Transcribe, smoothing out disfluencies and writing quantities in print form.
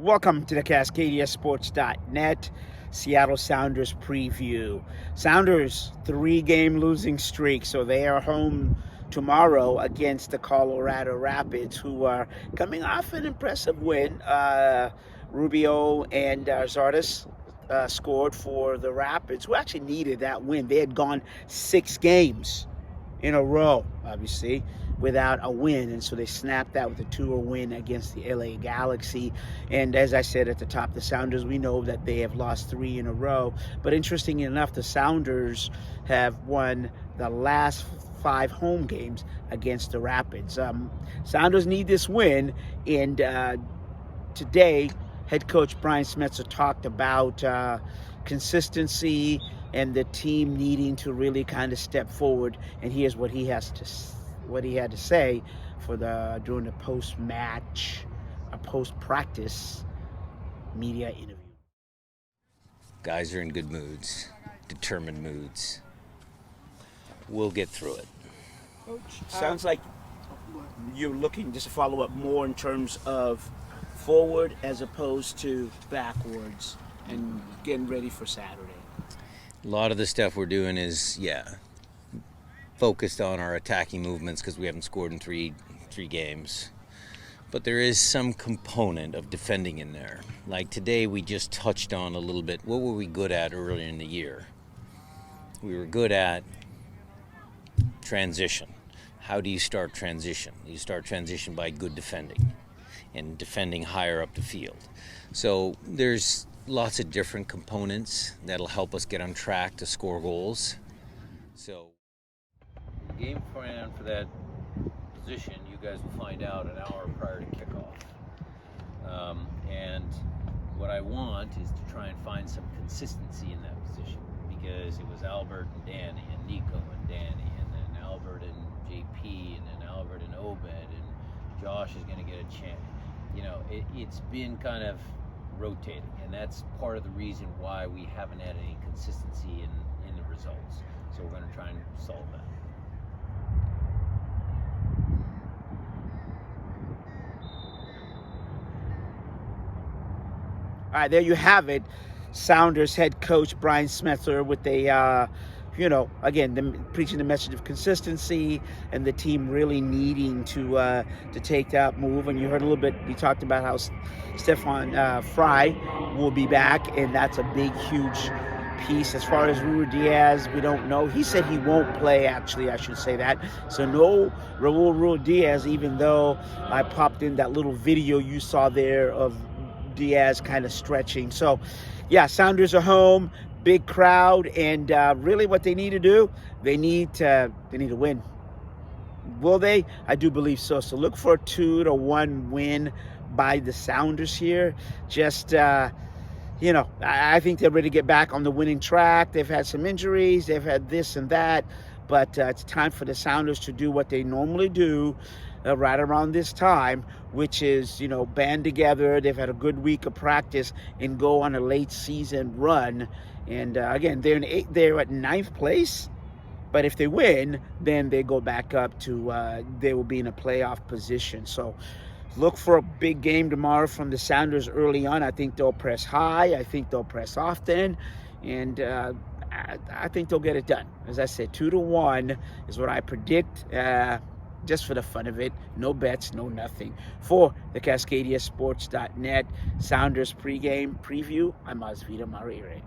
Welcome to the CascadiaSports.net Seattle Sounders preview. Sounders 3-game losing streak, so they are home tomorrow against the Colorado Rapids, who are coming off an impressive win. Rubio and Zardes scored for the Rapids, who actually needed that win. They had gone 6 games in a row, obviously, without a win, and so they snapped that with a 2-0 win against the LA Galaxy. And as I said at the top, the Sounders, we know that they have lost 3 in a row, but interestingly enough, the Sounders have won the last 5 home games against the Rapids. Sounders need this win, and today head coach Brian Smetzer talked about consistency and the team needing to really kind of step forward. And here's what he had to say during the post-practice media interview. Guys are in good moods, determined moods. We'll get through it. Coach, sounds like you're looking, just to follow up, more in terms of forward as opposed to backwards and getting ready for Saturday. A lot of the stuff we're doing is, focused on our attacking movements because we haven't scored in three games. But there is some component of defending in there. Like today, we just touched on a little bit, what were we good at earlier in the year? We were good at transition. How do you start transition? You start transition by good defending and defending higher up the field. So there's lots of different components that'll help us get on track to score goals. So the game plan for that position, you guys will find out an hour prior to kickoff. And what I want is to try and find some consistency in that position, because it was Albert and Danny and Nico and Danny, and then Albert and JP, and then Albert and Obed, and Josh is going to get a chance. It's been kind of rotating, and that's part of the reason why we haven't had any consistency in the results. So we're going to try and solve that. All right, there you have it. Sounders head coach Brian Smetzer with preaching the message of consistency and the team really needing to take that move. And you heard a little bit, he talked about how Stefan Fry will be back, and that's a big, huge piece. As far as Raul Diaz, we don't know. He said he won't play, actually, I should say that. So no Raul Diaz, even though I popped in that little video you saw there of Diaz kind of stretching. So, Sounders are home. Big crowd, and really what they need to do, they need to win. Will they? I do believe so. So look for a 2-1 win by the Sounders here. Just I think they're ready to get back on the winning track. They've had some injuries, they've had this and that, but it's time for the Sounders to do what they normally do right around this time, which is, band together. They've had a good week of practice and go on a late season run. And again, they're at 9th place, but if they win, then they go back up to they will be in a playoff position. So look for a big game tomorrow from the Sounders early on. I think they'll press high. I think they'll press often, and I think they'll get it done. As I said, 2-1 is what I predict. Just for the fun of it. No bets, no nothing. For the CascadiaSports.net Sounders pregame preview, I'm Osvita Marire.